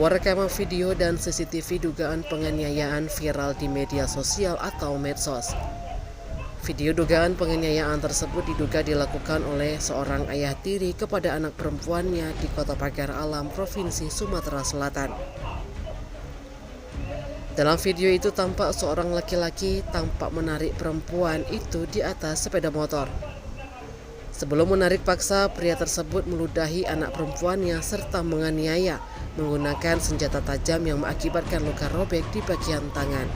Sebuah rekaman video dan CCTV dugaan penganiayaan viral di media sosial atau medsos. Video dugaan penganiayaan tersebut diduga dilakukan oleh seorang ayah tiri kepada anak perempuannya di Kota Pagar Alam, Provinsi Sumatera Selatan. Dalam video itu tampak seorang laki-laki tampak menarik perempuan itu di atas sepeda motor. Sebelum menarik paksa, pria tersebut meludahi anak perempuannya serta menganiaya menggunakan senjata tajam yang mengakibatkan luka robek di bagian tangan.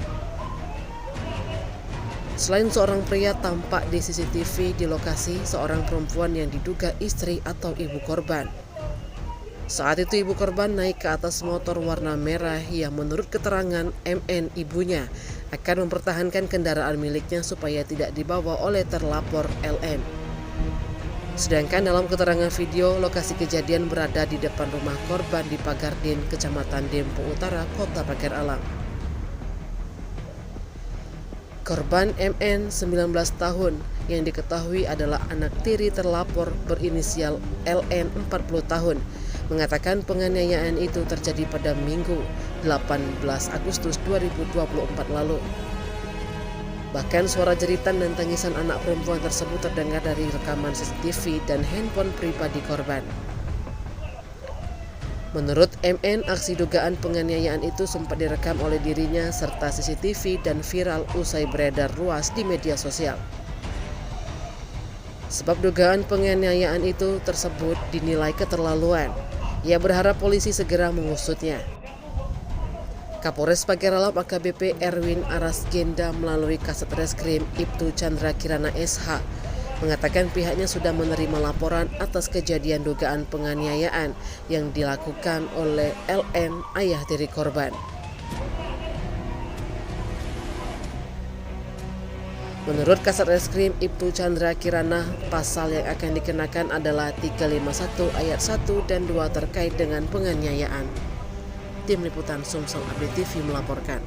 Selain seorang pria tampak di CCTV di lokasi seorang perempuan yang diduga istri atau ibu korban. Saat itu ibu korban naik ke atas motor warna merah yang menurut keterangan MN ibunya akan mempertahankan kendaraan miliknya supaya tidak dibawa oleh terlapor LN. Sedangkan dalam keterangan video, lokasi kejadian berada di depan rumah korban di Pagardin, Kecamatan Dempo Utara, Kota Pagar Alam. Korban MN 19 tahun yang diketahui adalah anak tiri terlapor berinisial LN 40 tahun mengatakan penganiayaan itu terjadi pada Minggu 18 Agustus 2024 lalu. Bahkan suara jeritan dan tangisan anak perempuan tersebut terdengar dari rekaman CCTV dan handphone pribadi korban. Menurut MN, aksi dugaan penganiayaan itu sempat direkam oleh dirinya serta CCTV dan viral usai beredar luas di media sosial. Sebab dugaan penganiayaan itu tersebut dinilai keterlaluan. Ia berharap polisi segera mengusutnya. Kapolres Pagar Alam AKBP Erwin Arasgenda melalui Kasat Reskrim Ibtu Chandra Kirana SH mengatakan pihaknya sudah menerima laporan atas kejadian dugaan penganiayaan yang dilakukan oleh LN, ayah tiri korban. Menurut Kasat Reskrim Ibtu Chandra Kirana, pasal yang akan dikenakan adalah 351 ayat 1 dan 2 terkait dengan penganiayaan. Tim Liputan Sumsel Update TV melaporkan.